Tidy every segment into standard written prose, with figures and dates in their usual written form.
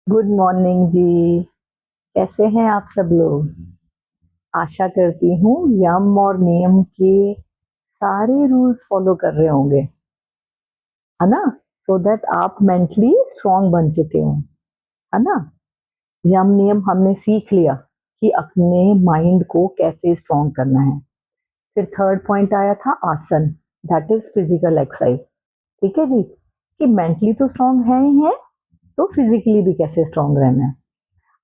Good morning जी। कैसे हैं आप सब लोग? आशा करती हूँ यम और नियम के सारे रूल्स फॉलो कर रहे होंगे, है ना? सो दैट आप मेंटली स्ट्रांग बन चुके हो, है ना? यम नियम हमने सीख लिया कि अपने माइंड को कैसे स्ट्रांग करना है। फिर थर्ड पॉइंट आया था आसन, दैट इज फिजिकल एक्सरसाइज। ठीक है जी, कि मेंटली तो स्ट्रांग है ही है, तो फिजिकली भी कैसे स्ट्रांग रहना है।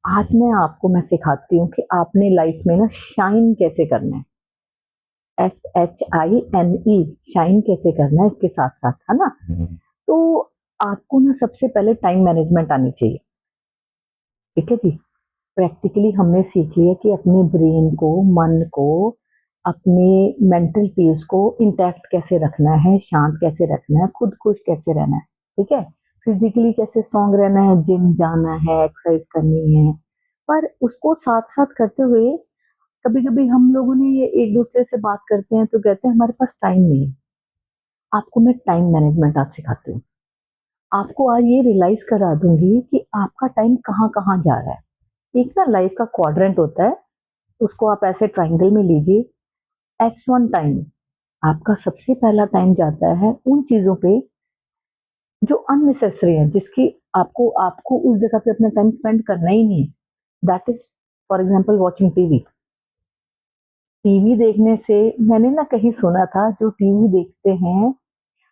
आज मैं सिखाती हूँ कि आपने लाइफ में ना शाइन कैसे करना है। SHINE, शाइन कैसे करना है इसके साथ साथ, है ना? तो आपको ना सबसे पहले टाइम मैनेजमेंट आनी चाहिए। ठीक है जी। प्रैक्टिकली हमने सीख लिया कि अपने ब्रेन को, मन को, अपने मेंटल पीस को इंटैक्ट कैसे रखना है, शांत कैसे रखना है, खुद खुश कैसे रहना है। ठीक है। फिजिकली कैसे स्ट्रांग रहना है, जिम जाना है, एक्सरसाइज करनी है। पर उसको साथ साथ करते हुए कभी कभी हम लोगों ने ये एक दूसरे से बात करते हैं तो कहते हैं हमारे पास टाइम नहीं है। आपको मैं टाइम मैनेजमेंट आज सिखाती हूँ। आपको आज ये रियलाइज करा दूंगी कि आपका टाइम कहाँ कहाँ जा रहा है। एक ना लाइफ का क्वाड्रेंट होता है, उसको आप ऐसे ट्राइंगल में लीजिए। S1 टाइम, आपका सबसे पहला टाइम जाता है उन चीजों पे जो अननेसेसरी है, जिसकी आपको आपको उस जगह पे अपना टाइम स्पेंड करना ही नहीं है। That is for example watching TV. TV देखने से, मैंने ना कहीं सुना था, जो टीवी देखते हैं,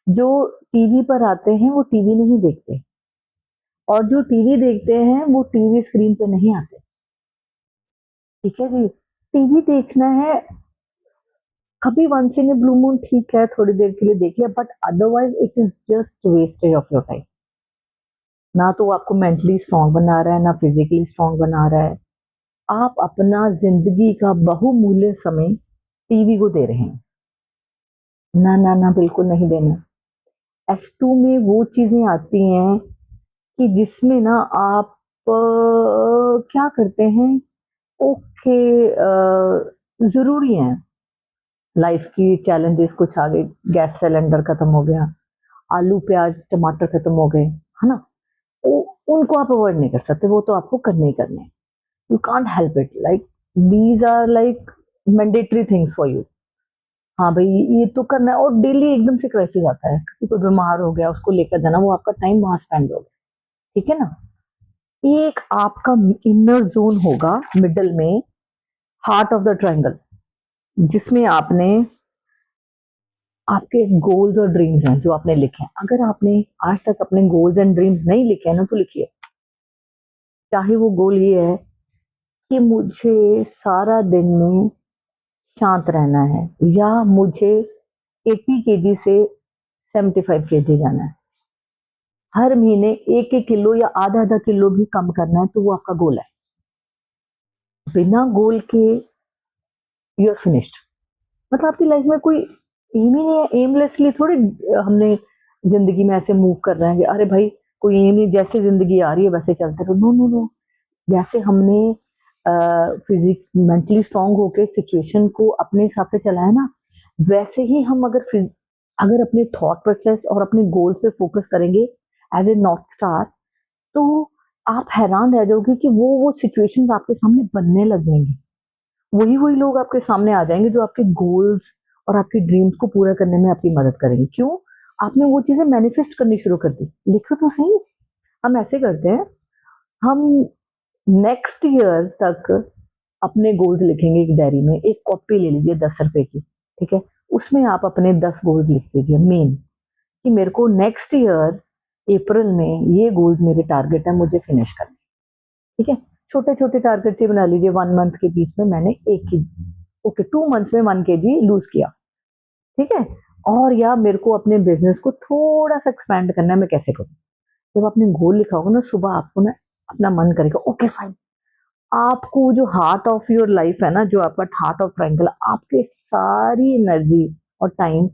जो टीवी पर आते हैं वो टीवी नहीं देखते, और जो टीवी देखते हैं वो टीवी स्क्रीन पे नहीं आते। ठीक है जी। टीवी देखना है कभी once in a blue moon, ठीक है, थोड़ी देर के लिए देख लिया, but otherwise it is just wastage of your time. ना तो वो आपको मेंटली स्ट्रांग बना रहा है, ना फिजिकली स्ट्रांग बना रहा है। आप अपना जिंदगी का बहुमूल्य समय टीवी को दे रहे हैं। ना ना ना, बिल्कुल नहीं देना। S2 में वो चीजें आती हैं कि जिसमें ना आप क्या करते हैं। ओके, जरूरी है, लाइफ की चैलेंजेस कुछ आ गए, गैस सिलेंडर खत्म हो गया, आलू प्याज टमाटर खत्म हो गए, है ना? वो उनको आप अवॉइड नहीं कर सकते, वो तो आपको करने ही करने हैं। You can't help it, like these are like mandatory things for you. हाँ भाई, ये तो करना है। और डेली एकदम से क्राइसिस आता है कि कोई बीमार हो गया, उसको लेकर जाना, वो आपका टाइम वहां स्पेंड हो गया। ठीक है ना? ये एक आपका इनर जोन होगा मिडल में, हार्ट ऑफ द ट्रायंगल, जिसमें आपने आपके गोल्स और ड्रीम्स हैं जो आपने लिखे हैं। अगर आपने आज तक अपने गोल्स एंड ड्रीम्स नहीं लिखे हैं ना, तो लिखिए। चाहे वो गोल ये है कि मुझे सारा दिन में शांत रहना है, या मुझे 80 kg से 75 kg जाना है, हर महीने 1 1 किलो या आधा आधा किलो भी कम करना है, तो वो आपका गोल है। बिना गोल के यू आर फिनिश्ड। मतलब आपकी लाइफ में कोई एम ही नहीं है। एमलेसली थोड़ी हमने जिंदगी में ऐसे मूव कर रहे हैं कि अरे भाई कोई एम नहीं, जैसे जिंदगी आ रही है वैसे चलते रहो। No no no. जैसे हमने फिजिक मेंटली स्ट्रांग होके सिचुएशन को अपने हिसाब से चलाया ना, वैसे ही हम अगर अपने थॉट प्रोसेस और अपने गोल्स पे फोकस करेंगे एज ए नॉर्थ स्टार, तो आप हैरान रह जाओगे कि वो सिचुएशंस आपके सामने बनने लग जाएंगी। वही वही लोग आपके सामने आ जाएंगे जो आपके गोल्स और आपके ड्रीम्स को पूरा करने में आपकी मदद करेंगे। क्यों? आपने वो चीजें मैनिफेस्ट करनी शुरू कर दी। लिखो तो सही। हम ऐसे करते हैं, हम नेक्स्ट ईयर तक अपने गोल्स लिखेंगे एक डायरी में। एक कॉपी ले लीजिए 10 रुपए की, ठीक है? उसमें आप अपने 10 गोल्स लिख लीजिए मेन, कि मेरे को नेक्स्ट ईयर अप्रैल में ये गोल्स मेरे टारगेट है, मुझे फिनिश करना। ठीक है? छोटे छोटे टारगेट से बना लीजिए। 1 मंथ के बीच में मैंने एक ही, ओके, 2 मंथ्स में 1 kg लूज किया। ठीक है? और या मेरे को अपने बिजनेस को थोड़ा सा एक्सपैंड करना है, मैं कैसे करूँ? जब आपने गोल लिखा होगा ना, सुबह आपको ना अपना मन करेगा ओके फाइन। आपको जो हार्ट ऑफ योर लाइफ है ना, जो आपका हार्ट ऑफ ट्रायंगल, आपके सारी एनर्जी और टाइम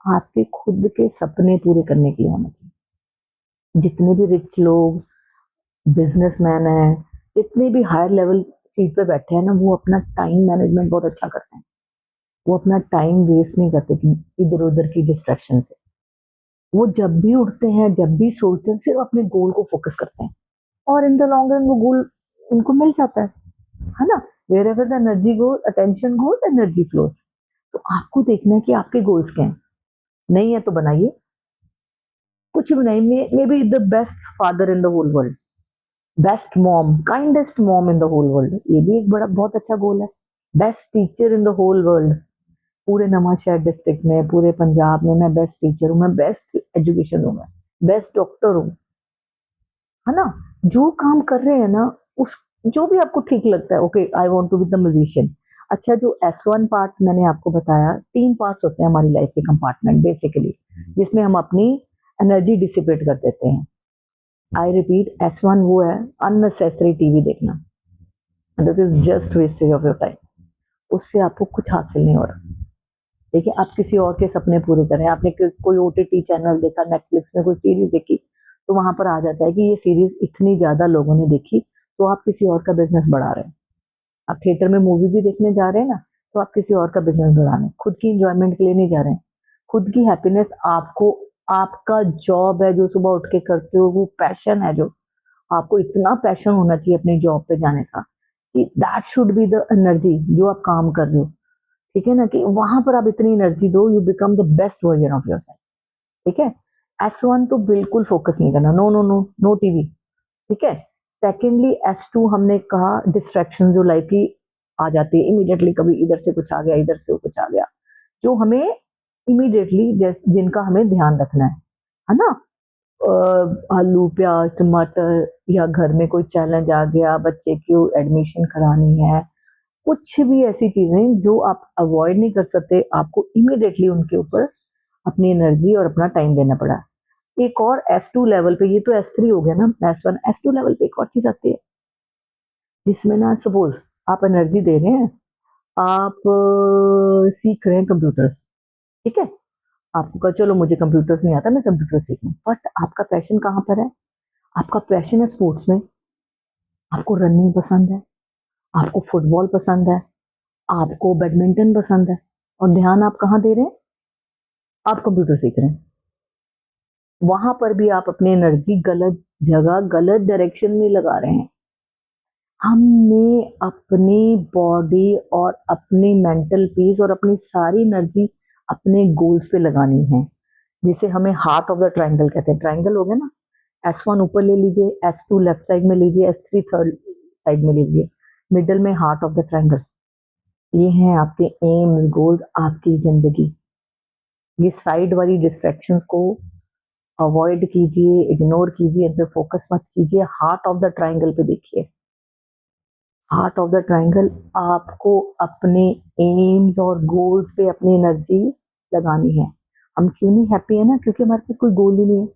आपके खुद के सपने पूरे करने के लिए होना चाहिए। जितने भी रिच लोग, बिजनेसमैन हैं, जितने भी हायर लेवल सीट पे बैठे हैं ना, वो अपना टाइम मैनेजमेंट बहुत अच्छा करते हैं। वो अपना टाइम वेस्ट नहीं करते कि इधर उधर की डिस्ट्रैक्शन से। वो जब भी उठते हैं, जब भी सोचते हैं, सिर्फ अपने गोल को फोकस करते हैं। और इन द लॉन्ग रन वो गोल उनको मिल जाता है ना। Wherever the energy goes, attention goes, energy flows. तो आपको देखना है कि आपके गोल्स क्या हैं। नहीं है तो बनाइए, कुछ भी नहीं, maybe the best father in the whole world, best mom, kindest mom in the whole world, ये भी एक बड़ा बहुत अच्छा गोल है। Best teacher in the whole world, पूरे नवांशहर डिस्ट्रिक्ट में, पूरे पंजाब में मैं बेस्ट टीचर हूँ, मैं बेस्ट एजुकेशन हूँ, मैं बेस्ट डॉक्टर हूँ, है ना। जो काम कर रहे हैं ना, उस जो भी आपको ठीक लगता है, okay I want to be the musician. अच्छा, जो S1 पार्ट मैंने आपको बताया, 3 पार्ट्स होते हैं हमारी लाइफ के कंपार्टमेंट बेसिकली, जिसमें हम अपनी एनर्जी डिसिपेट कर देते हैं। आई रिपीट, S1 वो है अननेसेसरी टीवी देखना, that is just wastage of your time, उससे आपको कुछ हासिल नहीं हो रहा। देखिए, आप किसी और के सपने पूरे करें, आपने कोई OTT चैनल देखा, नेटफ्लिक्स में कोई सीरीज देखी, तो वहां पर आ जाता है कि ये सीरीज इतनी ज्यादा लोगों ने देखी, तो आप किसी और का बिजनेस बढ़ा रहे हैं। आप थिएटर में मूवी भी देखने जा रहे हैं ना, तो आप किसी और का बिजनेस बढ़ा रहे हैं, खुद की इंजॉयमेंट के लिए नहीं जा रहे हैं। खुद की हैप्पीनेस आपको, आपका जॉब है जो सुबह उठ के करते हो, वो पैशन है, जो आपको इतना पैशन होना चाहिए अपनी जॉब पे जाने का कि that should be the energy जो आप काम कर रहे हो, ठीक है ना, कि वहां पर आप इतनी एनर्जी दो, you become the best version of yourself. ठीक है, S1 तो बिल्कुल फोकस नहीं करना, no no no, no TV. ठीक है। सेकेंडली S2 हमने कहा डिस्ट्रैक्शन जो लाइफ की आ जाती है इमीडिएटली, कभी इधर से कुछ आ गया, इधर से कुछ आ गया, जो हमें इमीडिएटली जिनका हमें ध्यान रखना है ना। आलू प्याज टमाटर, या घर में कोई चैलेंज आ गया, बच्चे की एडमिशन करानी है, कुछ भी ऐसी चीजें जो आप अवॉइड नहीं कर सकते, आपको इमीडिएटली उनके ऊपर अपनी एनर्जी और अपना टाइम देना पड़ा। एक और S2 लेवल पे, ये तो S3 हो गया ना, S1 S2 लेवल पे एक और चीज आती है, जिसमें ना सपोज आप एनर्जी दे रहे हैं, आप सीख रहे हैं कंप्यूटर्स, ठीक है, आपको कहा चलो मुझे कंप्यूटर्स नहीं आता, मैं कंप्यूटर सीखूं, बट आपका पैशन कहाँ पर है? आपका पैशन है स्पोर्ट्स में, आपको रनिंग पसंद है, आपको फुटबॉल पसंद है, आपको बैडमिंटन पसंद है, और ध्यान आप कहाँ दे रहे हैं? आप कंप्यूटर सीख रहे हैं। वहां पर भी आप अपनी एनर्जी गलत जगह, गलत डायरेक्शन में लगा रहे हैं। हमने अपनी बॉडी और अपनी मेंटल पीस और अपनी सारी एनर्जी अपने गोल्स पे लगानी है, जिसे हमें हार्ट ऑफ द ट्रायंगल कहते हैं। ट्रायंगल हो गया ना, S1 ऊपर ले लीजिए, S2 लेफ्ट साइड में लीजिए, S3 थर्ड साइड में लीजिए, मिडल में हार्ट ऑफ द ट्रायंगल। ये हैं आपके एम्स, गोल्स, आपकी जिंदगी। ये साइड वाली डिस्ट्रैक्शंस को अवॉइड कीजिए, इग्नोर कीजिए, इन पे फोकस मत कीजिए, हार्ट ऑफ द ट्रायंगल पे देखिए। हार्ट ऑफ द ट्रायंगल, आपको अपने एम्स और गोल्स पे अपनी एनर्जी लगानी है। हम क्यों नहीं हैप्पी है ना, क्योंकि हमारे पास कोई गोल ही नहीं है।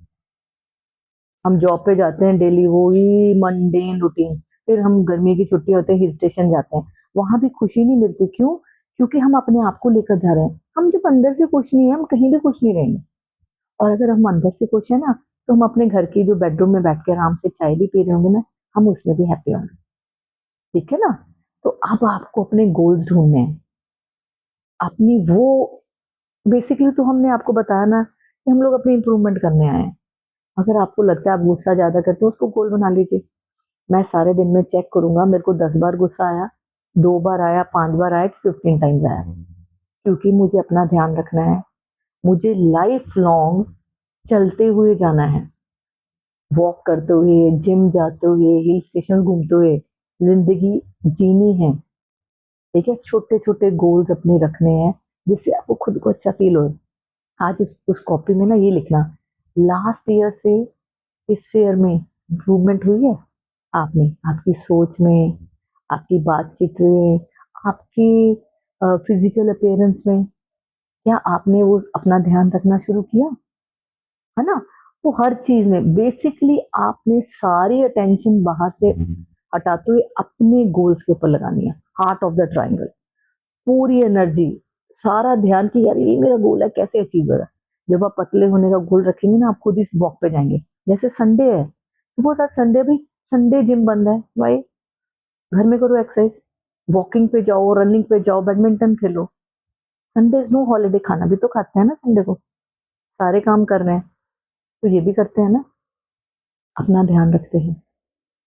हम जॉब पे जाते हैं डेली, वो ही मंडेन रूटीन, फिर हम गर्मी की छुट्टी होते हैं हिल स्टेशन जाते हैं, वहां भी खुशी नहीं मिलती। क्यों? क्योंकि हम अपने आप को लेकर जा रहे हैं। हम जब अंदर से खुश नहीं है, हम कहीं भी खुश नहीं रहेंगे। और अगर हम अंदर से खुश है ना, तो हम अपने घर की जो बेडरूम में बैठ के आराम से चाय भी पी रहे होंगे ना, हम उसमें भी हैप्पी होंगे। ठीक है ना। तो अब आपको अपने गोल्स ढूंढने हैं, अपनी वो, बेसिकली तो हमने आपको बताया ना कि हम लोग अपनी इंप्रूवमेंट करने आए हैं। अगर आपको लगता है आप गुस्सा ज्यादा करते हो, उसको गोल बना लीजिए। मैं सारे दिन में चेक करूंगा, मेरे को 10 बार गुस्सा आया, 2 बार आया, 5 बार आया कि 15 टाइम्स आया, क्योंकि मुझे अपना ध्यान रखना है। मुझे लाइफ लॉन्ग चलते हुए जाना है, वॉक करते हुए, जिम जाते हुए, हिल स्टेशन घूमते हुए जिंदगी जीनी है। ठीक है, छोटे छोटे गोल्स अपने रखने हैं, जिससे आपको खुद को अच्छा फील हो। आज उस कॉपी में ना ये लिखना, लास्ट ईयर से इस ईयर में इम्प्रूवमेंट हुई है आप में, आपकी सोच में, आपकी बातचीत में, आपकी फिजिकल अपीयरेंस में। क्या आपने वो अपना ध्यान रखना शुरू किया? है ना। तो हर चीज में बेसिकली आपने सारी अटेंशन बाहर से हटाते हुए अपने गोल्स के ऊपर लगानी है, हार्ट ऑफ द ट्रायंगल। पूरी एनर्जी, सारा ध्यान कि यार ये मेरा गोल है, कैसे अचीव होगा। जब आप पतले होने का गोल रखेंगे ना, आप खुद इस वॉक पे जाएंगे। जैसे संडे है, सुबह आज संडे भी, संडे जिम बंद है, वाई? घर में करो एक्सरसाइज, वॉकिंग पे जाओ, रनिंग पे जाओ, badminton Khelo. Sunday is no holiday, खाना भी तो खाते हैं ना संडे को, सारे काम कर रहे हैं तो ये भी करते हैं ना, अपना ध्यान रखते हैं।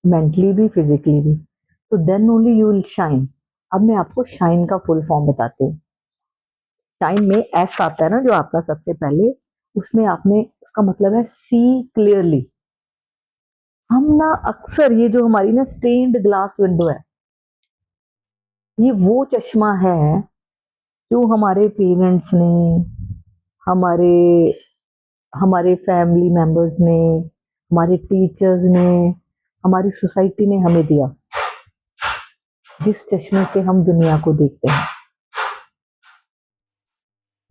मेंटली भी फिजिकली भी, तो then only you will shine. अब मैं आपको शाइन का फुल फॉर्म बताती हूँ। शाइन में एस आता है ना जो आपका सबसे पहले, उसमें आपने उसका मतलब है सी क्लियरली। हम ना अक्सर ये जो हमारी ना स्टेन्ड ग्लास विंडो है, ये वो चश्मा है जो हमारे पेरेंट्स ने, हमारे हमारे फैमिली मेंबर्स ने, हमारे टीचर्स ने, हमारी सोसाइटी ने हमें दिया, जिस चश्मे से हम दुनिया को देखते हैं,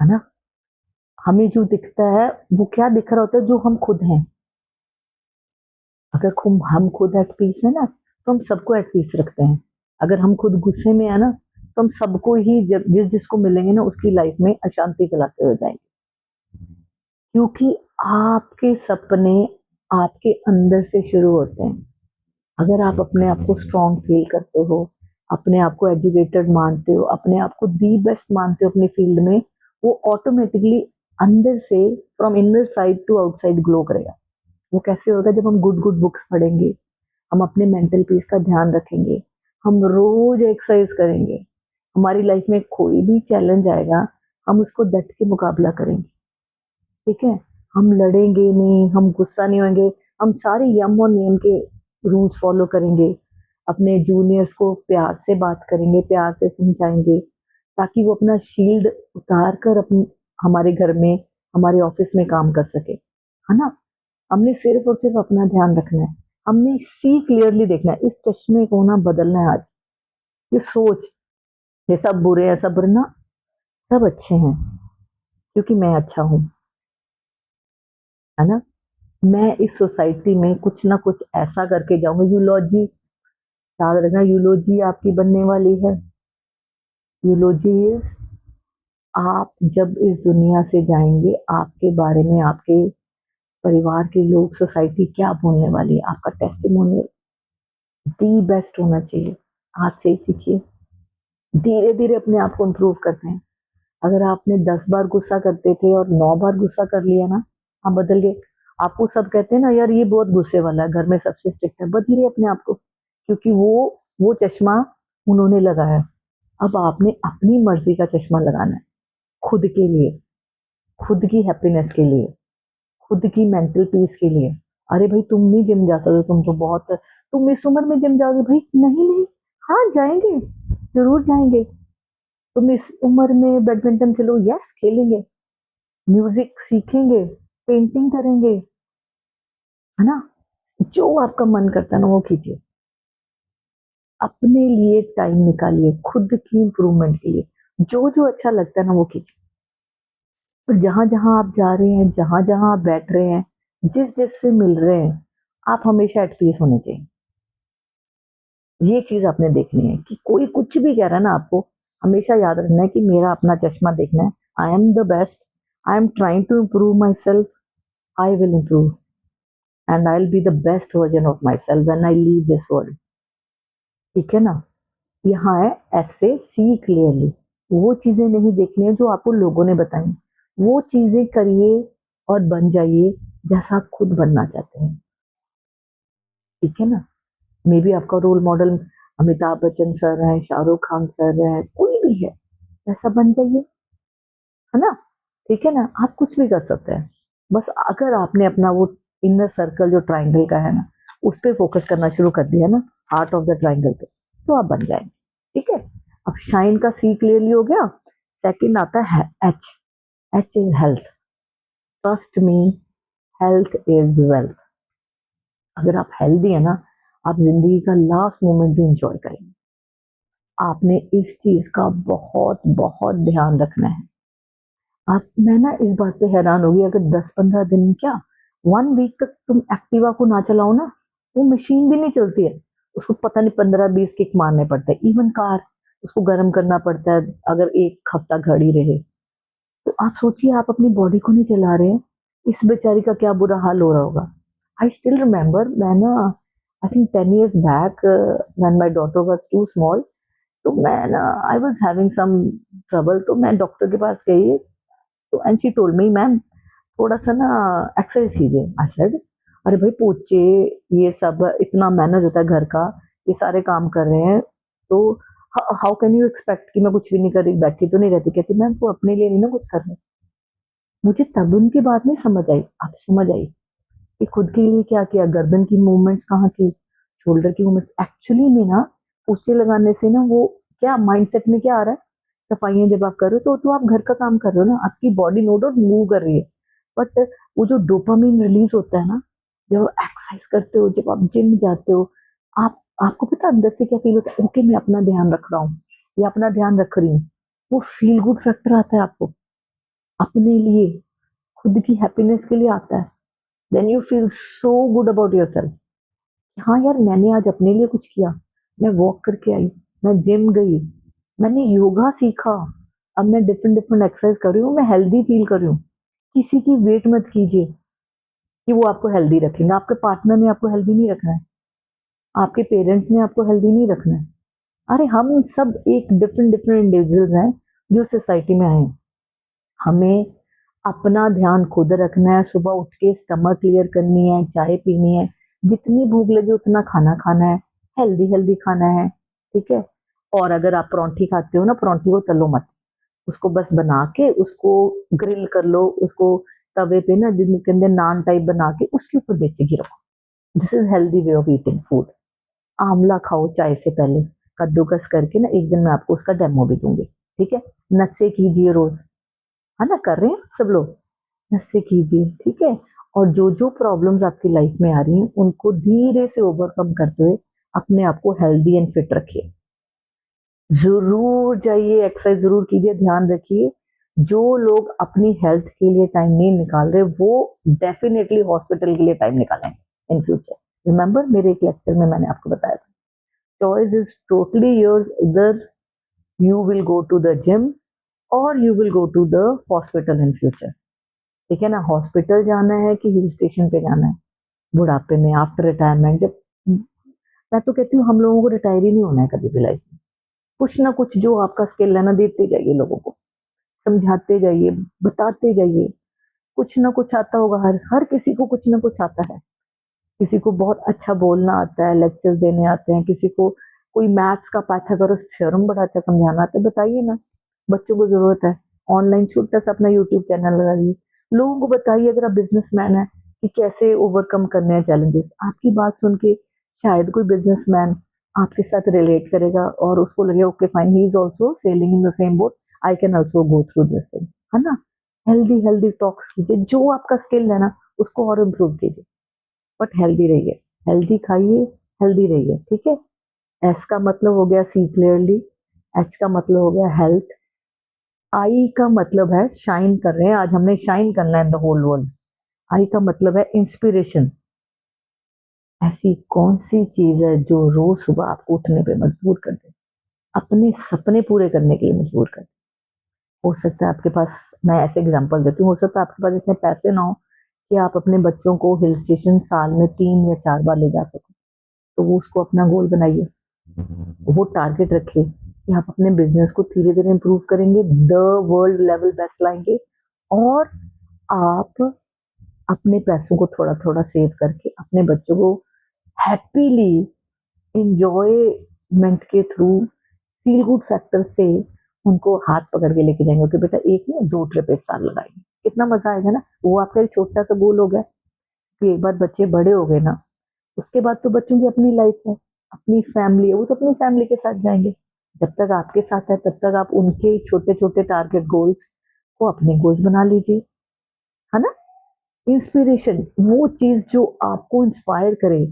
है ना। हमें जो दिखता है वो क्या दिख रहा होता है, जो हम खुद हैं। अगर हम खुद एट पीस है ना, तो हम सबको एट पीस रखते हैं। अगर हम खुद गुस्से में है ना, तो हम सबको ही जब जिसको मिलेंगे ना उसकी लाइफ में अशांति फैलाते हुए जाएंगे, क्योंकि आपके सपने आपके अंदर से शुरू होते हैं। अगर आप अपने आप को स्ट्रांग फील करते हो, अपने आप को एजुकेटेड मानते हो, अपने आप को दी बेस्ट मानते हो अपनी फील्ड में, वो ऑटोमेटिकली अंदर से from inner side to outside glow करेगा। वो कैसे होगा? जब हम गुड गुड बुक्स पढ़ेंगे, हम अपने मेंटल पीस का ध्यान रखेंगे, हम रोज एक्सरसाइज करेंगे, हमारी लाइफ में कोई भी चैलेंज आएगा, हम उसको डट के मुकाबला करेंगे। ठीक है, हम लड़ेंगे नहीं, हम गुस्सा नहीं होंगे, हम सारे यम और नियम के रूल्स फॉलो करेंगे, अपने जूनियर्स को प्यार से बात करेंगे, प्यार से समझाएंगे, ताकि वो अपना शील्ड उतार कर अपने हमारे घर में, हमारे ऑफिस में काम कर सके, है ना। हमने सिर्फ और सिर्फ अपना ध्यान रखना है, हमने सी क्लियरली देखना है, इस चश्मे को ना बदलना है आज। ये सोच, ये सब बुरे हैं, सब बुरे ना, सब अच्छे हैं, क्योंकि मैं अच्छा हूं, है ना। मैं इस सोसाइटी में कुछ ना कुछ ऐसा करके जाऊंगा। यूलॉजी याद रखना, यूलॉजी आपकी बनने वाली है। यूलॉजी इज, आप जब इस दुनिया से जाएंगे, आपके बारे में आपके परिवार के लोग, सोसाइटी क्या बोलने वाली है, आपका टेस्टिमोनियल दी बेस्ट होना चाहिए। आज से ही सीखिए, धीरे धीरे अपने आप को इम्प्रूव करते हैं। अगर आपने 10 बार गुस्सा करते थे और 9 बार गुस्सा कर लिया ना, आप बदल गए। आपको सब कहते हैं ना, यार ये बहुत गुस्से वाला है, घर में सबसे स्ट्रिक्ट है, बदलिए अपने आप को, क्योंकि वो चश्मा उन्होंने लगाया। अब आपने अपनी मर्जी का चश्मा लगाना है, खुद के लिए, खुद की हैप्पीनेस के लिए, खुद की मेंटल पीस के लिए। अरे भाई तुम नहीं जिम जा सकते, तुम तो बहुत, तुम इस उम्र में जिम जाओगे? भाई नहीं नहीं, हाँ जाएंगे, जरूर जाएंगे। तुम इस उम्र में बैडमिंटन खेलो, यस खेलेंगे, म्यूजिक सीखेंगे, पेंटिंग करेंगे, है ना। जो आपका मन करता है ना वो कीजिए, अपने लिए टाइम निकालिए, खुद की इंप्रूवमेंट के लिए, जो जो अच्छा लगता है ना वो कीजिए। और जहां जहां आप जा रहे हैं, जहां जहां आप बैठ रहे हैं, जिस जिस से मिल रहे हैं, आप हमेशा एट पीस होने चाहिए। ये चीज आपने देखनी है कि कोई कुछ भी कह रहा है ना, आपको हमेशा याद रखना है कि मेरा अपना चश्मा देखना है। I am the best, I am trying to improve myself, I will improve, and I will be the best version of myself when I leave this world. ठीक है ना। यहाँ है ऐसे सी क्लियरली, वो चीजें नहीं देखनी है जो आपको लोगों ने बताई, वो चीजें करिए और बन जाइए जैसा आप खुद बनना चाहते हैं। ठीक है ना। मे बी आपका role model Amitabh Bachchan sir है, शाहरुख खान सर है, कोई भी है, ऐसा बन जाइए, है ना। ठीक है ना, आप कुछ भी कर सकते हैं। बस अगर आपने अपना वो इनर सर्कल जो ट्राइंगल का है ना, उस पर फोकस करना शुरू कर दिया ना, हार्ट ऑफ द ट्राइंगल पे, तो आप बन जाएंगे। ठीक है। अब शाइन का सी क्लियरली हो गया। सेकंड आता है H. H is health. Trust me, health is wealth. अगर आप हेल्दी है ना, आप जिंदगी का लास्ट मोमेंट भी इंजॉय करेंगे। आपने इस चीज का बहुत बहुत ध्यान रखना है। आप, मैं ना इस बात पे हैरान होगी, अगर 10-15 दिन क्या 1 वीक तक तुम एक्टिवा को ना चलाओ ना, वो मशीन भी नहीं चलती है। उसको पता नहीं 15-20 किक मारने पड़ते हैं। इवन कार, उसको गर्म करना पड़ता है, अगर 1 हफ्ता घड़ी रहे। तो आप सोचिए, आप अपनी बॉडी को नहीं चला रहे हैं, इस बेचारी का क्या बुरा हाल हो रहा होगा। आई स्टिल रिमेम्बर, मैं ना I think 10 years back, when my daughter was too small, तो मैं ना I was having some trouble, तो मैं डॉक्टर के पास गई। तो and she told me, ma'am थोड़ा सा ना एक्सरसाइज कीजिए। आई सेड अरे भाई पोचे, ये सब इतना मैनेज होता है घर का, ये सारे काम कर रहे हैं, तो हाउ कैन यू एक्सपेक्ट कि मैं कुछ भी नहीं कर रही, बैठी तो नहीं रहती। कहती मैम वो अपने लिए नहीं ना कुछ कर रहे। मुझे तब उनकी बात नहीं समझ आई, अब समझ आई कि खुद के लिए क्या किया, गर्दन की मूवमेंट्स कहाँ की, शोल्डर की मूवमेंट्स। एक्चुअली में ना पोछे लगाने से ना वो क्या माइंडसेट में क्या आ रहा है, सफाइयाँ जब आप कर रहे हो तो आप घर का काम कर रहे हो ना, आपकी बॉडी नो डाउट मूव कर रही है, बट वो जो डोपामिन रिलीज होता है ना, जब एक्सरसाइज करते हो, जब आप जिम जाते हो, आप आपको पता है अंदर से क्या फील होता है, ओके मैं अपना ध्यान रख रहा हूँ या अपना ध्यान रख रही हूँ। वो फील गुड फैक्टर आता है आपको, अपने लिए, खुद की हैप्पीनेस के लिए आता है। Then you feel so good about yourself. हाँ यार मैंने आज अपने लिए कुछ किया, मैं वॉक करके आई, मैं जिम गई, मैंने योगा सीखा, अब मैं डिफरेंट डिफरेंट एक्सरसाइज कर रही हूँ, मैं हेल्दी फील कर रही हूँ। किसी की वेट मत कीजिए कि वो आपको हेल्दी रखेंगे, आपके पार्टनर ने आपको हेल्दी नहीं रखना है, आपके पेरेंट्स ने आपको हेल्दी नहीं रखना है। अरे हम सब एक डिफरेंट डिफरेंट इंडिविजुअल्स हैं जो सोसाइटी में आए हैं। हमें अपना ध्यान खुद रखना है, सुबह उठ के स्टमक क्लियर करनी है, चाय पीनी है, जितनी भूख लगे उतना खाना खाना है, हेल्दी हेल्दी खाना है, ठीक है। और अगर आप परांठी खाते हो ना, परांठी को तलो मत, उसको बस बना के उसको ग्रिल कर लो, उसको तवे पे ना जिनके अंदर नान टाइप बना के उसके ऊपर देसी घी रखो। This is healthy way of eating food. आंवला खाओ चाय से पहले, कद्दूकस करके ना, एक दिन मैं आपको उसका डेमो भी दूंगी, ठीक है। नशे कीजिए रोज, है ना, कर रहे हैं सब लोग, नशे कीजिए, ठीक है। और जो जो प्रॉब्लम्स आपकी लाइफ में आ रही हैं उनको धीरे से ओवरकम करते हुए अपने आप को हेल्दी एंड फिट रखिए। जरूर जाइए, एक्सरसाइज जरूर कीजिए, ध्यान रखिए। जो लोग अपनी हेल्थ के लिए टाइम नहीं निकाल रहे वो डेफिनेटली हॉस्पिटल के लिए टाइम निकालेंगे इन फ्यूचर। रिमेंबर मेरे एक लेक्चर में मैंने आपको बताया था, चॉइस इज टोटली योर्स, इधर you will go to the gym और you will go to the hospital in future, ठीक है ना। हॉस्पिटल जाना है कि हिल स्टेशन पे जाना है बुढ़ापे में, आफ्टर रिटायरमेंट। जब मैं तो कहती हूँ हम लोगों को रिटायर ही नहीं होना है कभी भी लाइफ में, कुछ ना कुछ जो आपका स्किल है ना देते जाइए, लोगों को समझाते जाइए, बताते जाइए। कुछ ना कुछ आता होगा, हर हर किसी को कुछ ना कुछ आता है। किसी को बहुत अच्छा बोलना आता है, लेक्चर्स देने आते हैं, किसी को कोई मैथ्स का पाइथागोरस थ्योरम बड़ा अच्छा समझाना आता है, बताइए ना। बच्चों को जरूरत है, ऑनलाइन छोटा सा अपना यूट्यूब चैनल लगाइए, लोगों को बताइए। अगर आप बिजनेसमैन है कि कैसे ओवरकम करने हैं चैलेंजेस, आपकी बात सुन के शायद कोई बिजनेसमैन आपके साथ रिलेट करेगा और उसको लगेगा okay fine, he is also selling in the same boat, I can also go through this thing, है ना। हेल्दी हेल्दी टॉक्स कीजिए, जो आपका स्किल है ना उसको और इम्प्रूव कीजिए, बट हेल्दी रहिए, हेल्दी खाइए, हेल्दी रहिए, ठीक है। एस का मतलब हो गया सी क्लियरली, एच का मतलब हो गया हेल्थ, आई का मतलब है शाइन कर रहे हैं, आज हमने शाइन करना है इन द होल वर्ल्ड। आई का मतलब है इंस्पिरेशन। ऐसी कौन सी चीज है जो रोज सुबह आपको उठने पे मजबूर कर दे, अपने सपने पूरे करने के लिए मजबूर कर दे। हो सकता है आपके पास, मैं ऐसे एग्जांपल देती हूँ, हो सकता है आपके पास इतने पैसे ना हो कि आप अपने बच्चों को हिल स्टेशन साल में 3 या 4 बार ले जा सको, तो वो उसको अपना गोल बनाइए, वो टारगेट रखिए कि आप अपने बिजनेस को धीरे धीरे इंप्रूव करेंगे, द वर्ल्ड लेवल बेस्ट लाएंगे, और आप अपने पैसों को थोड़ा थोड़ा सेव करके अपने बच्चों को हैप्पीली इंजॉयमेंट के थ्रू फील गुड फैक्टर से उनको हाथ पकड़ के लेके जाएंगे कि बेटा एक नहीं 2 ट्रिप इस साल लगाएंगे, कितना मजा आएगा ना। वो आपका एक छोटा सा गोल हो गया कि एक बार बच्चे बड़े हो गए ना, उसके बाद तो बच्चों की अपनी लाइफ है, अपनी फैमिली है, वो तो अपनी फैमिली के साथ जाएंगे। जब तक आपके साथ है तब तक आप उनके छोटे छोटे टारगेट गोल्स को अपने गोल्स बना लीजिए, है ना। इंस्पिरेशन, वो चीज जो आपको इंस्पायर करे,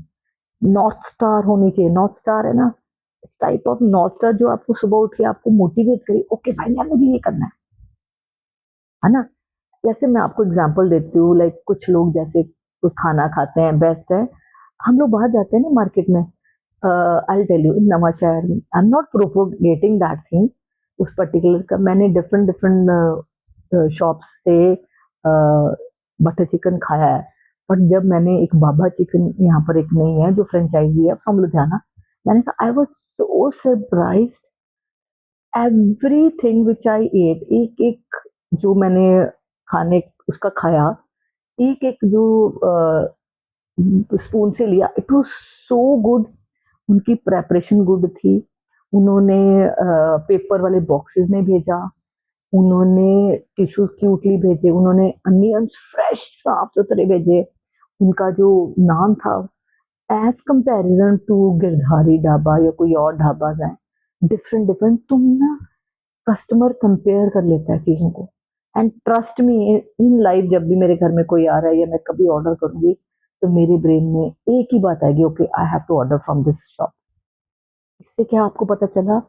नॉर्थ स्टार होनी चाहिए। नॉर्थ स्टार है ना, इस टाइप ऑफ नॉर्थ स्टार जो आपको सुबह उठ के आपको मोटिवेट करे, ओके फाइन यार मुझे ये करना है ना। जैसे मैं आपको एग्जांपल देती हूँ, लाइक कुछ लोग जैसे कोई खाना खाते हैं, बेस्ट है, हम लोग बाहर जाते हैं ना मार्केट में, आई टेल यू, इन नवा शहर में, I am not propagating that thing, उस पर्टिकुलर का मैंने डिफरेंट डिफरेंट शॉप से बटर चिकन खाया है, बट जब मैंने एक बाबा चिकन, यहाँ पर एक नहीं है जो फ्रेंचाइजी है फ्रॉम लुधियाना, मैंने कहा I was so surprised, everything which I ate, एक एक जो मैंने खाने उसका खाया, एक एक जो स्पून से लिया, इट वाज सो गुड। उनकी प्रेपरेशन गुड थी। उन्होंने पेपर वाले बॉक्सेस में भेजा, उन्होंने टिश्यू क्यूटली भेजे, उन्होंने अनियंस फ्रेश साफ सुथरे भेजे। उनका जो नाम था, as comparison to Girdhari Dhaba या कोई और ढाबा है, डिफरेंट डिफरेंट, तुम ना कस्टमर कंपेयर कर लेता है चीजों को। And trust me, in life जब भी मेरे घर में कोई आ रहा है या मैं कभी ऑर्डर करूंगी, तो मेरे ब्रेन में एक ही बात आएगी, okay I have to order from this shop. इससे क्या आपको पता चला,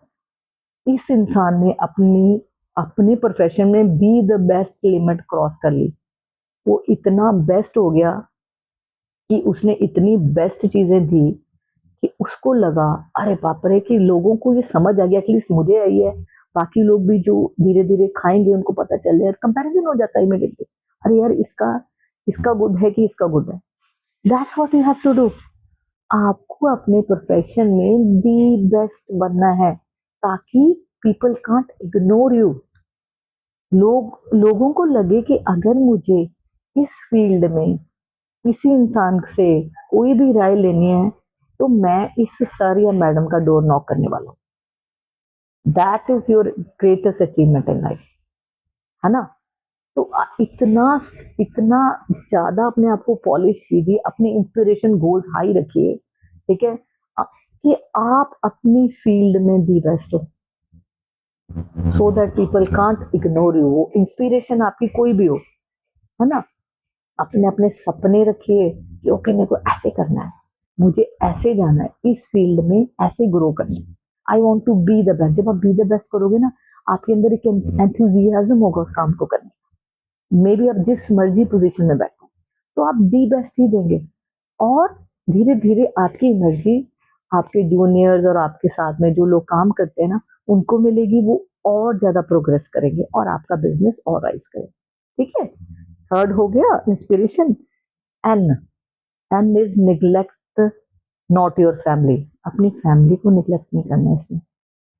इस इंसान ने अपनी अपने प्रोफेशन में B the best limit cross कर ली। वो इतना बेस्ट हो गया कि उसने इतनी बेस्ट चीजें दी कि उसको लगा, अरे बाप रे, कि लोगों को ये समझ आ गया, एटलीस्ट मुझे आई है, बाकी लोग भी जो धीरे धीरे खाएंगे उनको पता चल जाए, कंपैरिजन हो जाता है इमीडिएटली, अरे यार इसका इसका गुड है कि इसका गुड है। That's what you have to do. आपको अपने प्रोफेशन में दी बेस्ट बनना है, ताकि पीपल कांट इग्नोर यू। लोगों को लगे कि अगर मुझे इस फील्ड में किसी इंसान से कोई भी राय लेनी है, तो मैं इस सर या मैडम का डोर नॉक करने वाला हूँ। That is your greatest achievement in life, है ना। तो इतना इतना ज्यादा अपने आप को पॉलिश कीजिए, अपने इंस्पिरेशन गोल्स हाई रखिए, ठीक है, कि आप अपनी फील्ड में दी बेस्ट हो, so that people can't ignore you. वो इंस्पिरेशन आपकी कोई भी हो, है ना। अपने अपने सपने रखिए कि ओके मेरे को ऐसे करना है, मुझे ऐसे जाना है, इस फील्ड में ऐसे ग्रो करना है, I want to be the best. जब आप बी द बेस्ट करोगे ना, आपके अंदर एक एंथुजियाज्म होगा उस काम को करने का। मे बी आप जिस मर्जी पोजीशन में बैठो, तो आप दी बेस्ट ही देंगे, और धीरे धीरे आपकी एनर्जी आपके जूनियर्स और आपके साथ में जो लोग काम करते हैं ना, उनको मिलेगी, वो और ज्यादा प्रोग्रेस करेंगे और आपका बिजनेस और राइज करेगा। ठीक है, थर्ड हो गया inspiration. And, and is neglect not your family. अपनी फैमिली को निग्लेक्ट नहीं करना है इसमें।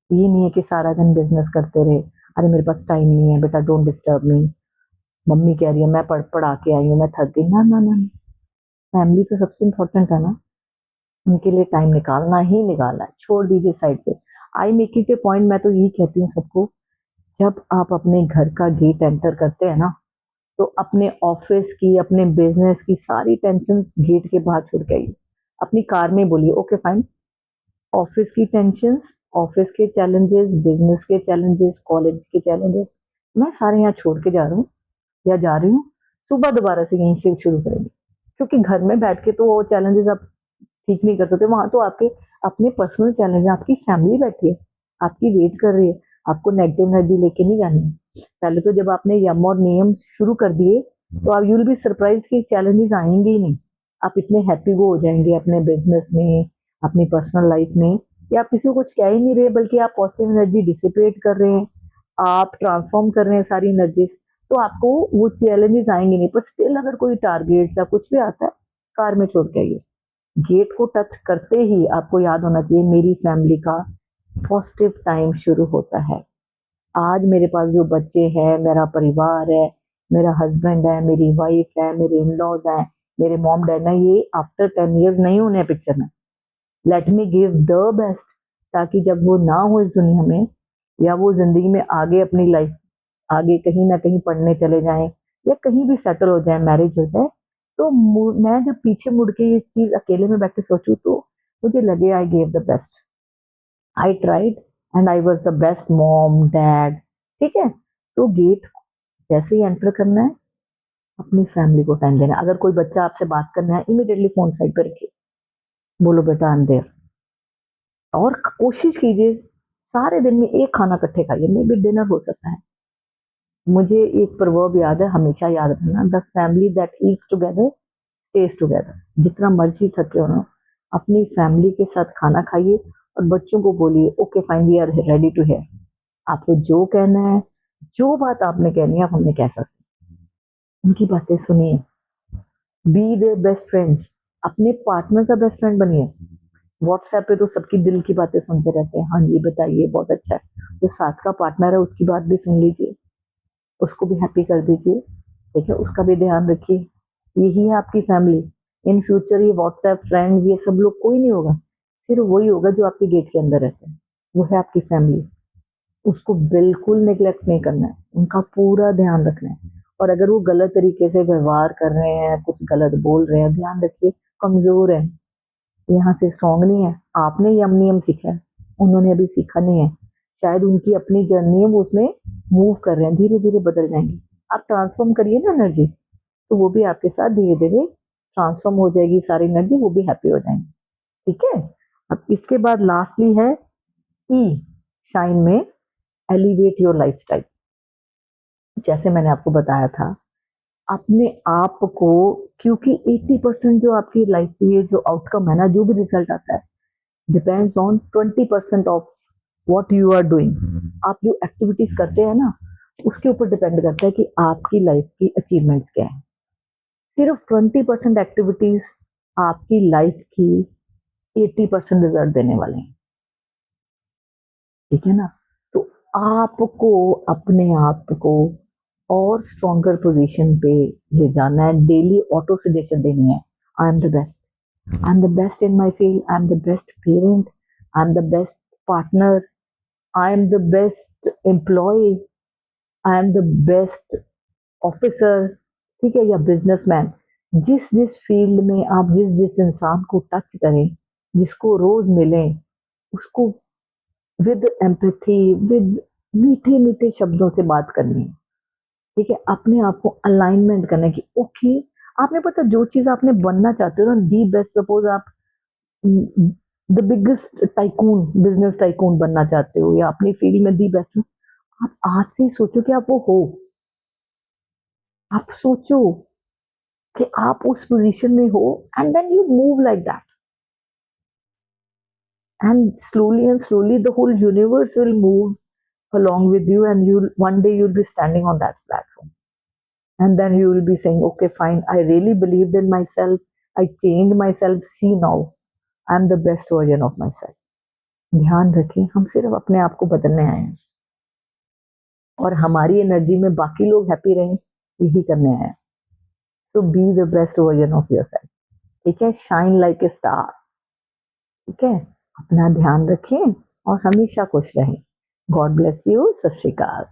ये नहीं है कि सारा दिन बिजनेस करते रहे, अरे मेरे पास टाइम नहीं है बेटा, डोंट डिस्टर्ब मी, मम्मी कह रही है, मैं पढ़ा के आई हूँ, मैं थक गई। ना ना ना, फैमिली तो सबसे इम्पोर्टेंट है ना, उनके लिए टाइम निकालना ही निकालना है, छोड़ दीजिए साइड पे। I make it A point, मैं तो यही कहती हूँ सबको, जब आप अपने घर का गेट एंटर करते हैं ना, तो अपने ऑफिस की, अपने बिजनेस की सारी टेंशन गेट के बाहर छोड़ के आइए। अपनी कार में बोलिए, ओके फाइन, ऑफिस की टेंशन, ऑफिस के चैलेंजेस, बिजनेस के चैलेंजेस, कॉलेज के चैलेंजेस, मैं सारे यहाँ छोड़ के जा रहा हूँ या जा रही हूँ। सुबह दोबारा से यहीं से शुरू करेंगे, क्योंकि घर में बैठ के तो वो चैलेंजेस आप ठीक नहीं कर सकते। वहां तो आपके अपने पर्सनल चैलेंज है, आपकी फैमिली बैठी है, आपकी वेट कर रही है, आपको नेगेटिव एनर्जी लेके नहीं जानी है। पहले तो जब आपने यम और नियम शुरू कर दिए, तो आप यू विल बी सरप्राइज कि चैलेंजेस आएंगे ही नहीं। आप इतने हैप्पी वो हो जाएंगे अपने बिजनेस में, अपनी पर्सनल लाइफ में, कि आप किसी को कुछ कह ही नहीं रहे, बल्कि आप पॉजिटिव एनर्जी डिसिपेट कर रहे हैं, आप ट्रांसफॉर्म कर रहे हैं सारी एनर्जीज। तो आपको वो चैलेंजेस आएंगे नहीं। पर स्टिल अगर कोई टारगेट या कुछ भी आता है, कार में छोड़ के आइए। गेट को टच करते ही आपको याद होना चाहिए, मेरी फैमिली का पॉजिटिव टाइम शुरू होता है। आज मेरे पास जो बच्चे हैं, मेरा परिवार है, मेरा हस्बैंड है, मेरी वाइफ है, मेरे इन लॉज हैं, मेरे मॉम डैड है, ये आफ्टर 10 years नहीं होने पिक्चर में। Let me give the best, ताकि जब वो ना हो इस दुनिया में, या वो जिंदगी में आगे अपनी लाइफ आगे कहीं ना कहीं पढ़ने चले जाएं, या कहीं भी सेटल हो जाए, मैरिज हो जाए, तो मैं जब पीछे मुड़ के ये चीज अकेले में बैठ के सोचूं, तो मुझे लगे I gave the best, I tried and I was the best mom dad. ठीक है, तो गेट जैसे ही एंटर करना है, अपनी फैमिली को टाइम देना है। अगर कोई बच्चा आपसे बात करना है, इमीडिएटली फोन साइड पे रखिए, बोलो बेटा आई एम देयर। और कोशिश कीजिए सारे दिन में एक खाना इकट्ठे खाइए, मे बी डिनर हो सकता है। मुझे एक प्रवर्ब याद है, हमेशा याद रखना, the family that eats together stage together. जितना मर्जी थके हो ना, अपनी फैमिली के साथ खाना खाइए, और बच्चों को बोलिए, okay fine, we are ready to hear. आपको जो कहना है, जो बात आपने कहनी है, आप हमें कह सकते हैं, उनकी बातें सुनिए। बी देयर बेस्ट फ्रेंड्स, अपने पार्टनर का बेस्ट फ्रेंड बनिए। व्हाट्सएप पे तो सबकी दिल की बातें सुनते रहते हैं, हाँ जी बताइए, बहुत अच्छा है। जो साथ का पार्टनर है, उसकी बात भी सुन लीजिए, उसको भी हैप्पी कर दीजिए, ठीक है, उसका भी ध्यान रखिए। यही है आपकी फैमिली। इन फ्यूचर ये व्हाट्सएप फ्रेंड ये सब लोग कोई नहीं होगा, सिर्फ वही होगा जो आपके गेट के अंदर रहते हैं, वो है आपकी फैमिली। उसको बिल्कुल नेग्लेक्ट नहीं करना है, उनका पूरा ध्यान रखना है। और अगर वो गलत तरीके से व्यवहार कर रहे हैं, कुछ गलत बोल रहे हैं, ध्यान रखिए कमजोर है, यहाँ से स्ट्रांग नहीं है। आपने यम नियम सीखा है, उन्होंने अभी सीखा नहीं है। शायद उनकी अपनी जर्नी है, वो उसमें मूव कर रहे हैं, धीरे धीरे बदल जाएंगे। आप ट्रांसफॉर्म करिए ना एनर्जी, तो वो भी आपके साथ धीरे धीरे ट्रांसफॉर्म हो जाएगी सारी एनर्जी, वो भी हैप्पी हो जाएंगे। ठीक है। अब इसके बाद लास्टली है ई शाइन में, एलिवेट योर लाइफस्टाइल। जैसे मैंने आपको बताया था, अपने आप को, क्योंकि 80% जो आपकी लाइफ की जो आउटकम है ना, जो भी रिजल्ट आता है, depends on 20% of what you are doing. आप जो एक्टिविटीज करते हैं ना, उसके ऊपर डिपेंड करता है कि आपकी लाइफ की अचीवमेंट्स क्या है। सिर्फ 20% एक्टिविटीज आपकी लाइफ की 80% रिजल्ट देने वाले हैं। ठीक है ना। तो आपको अपने आप को और स्ट्रॉन्गर पोजीशन पे ले जाना है। डेली ऑटो सजेशन देनी है, I am the best, I am the best in my field, I am the best parent, I am the best partner, I am the best employee, I am the best officer. ठीक है, या businessman. जिस जिस field में आप जिस जिस इंसान को टच करें, जिसको रोज मिलें, उसको विद एम्पैथी, विद मीठे मीठे शब्दों से बात करनी है। ठीक है, अपने आप को अलाइनमेंट करना है कि ओके, आपने पता जो चीज आपने बनना चाहते हो ना, दी बेस्ट, सपोज आप the biggest tycoon, business tycoon बनना चाहते हो, या अपनी फील्ड में दी बेस्ट हो, आप आज से ही सोचो कि आप वो हो। आप सोचो कि आप उस पोजीशन में हो, and then you move like that, and slowly the whole universe will move along with you, and one day you'll be standing on that platform, and then you will be saying, okay fine, I really believed in myself, I changed myself, see now I'm the best version of myself. ध्यान रखें, हम सिर्फ अपने आप को बदलने आए हैं, और हमारी एनर्जी में बाकी लोग हैप्पी रहें, यही करने आए हैं। तो B the best version of yourself. ठीक है, शाइन लाइक ए स्टार। ठीक है, अपना ध्यान रखें और हमेशा खुश रहें। God bless you. सत श्री अकाल।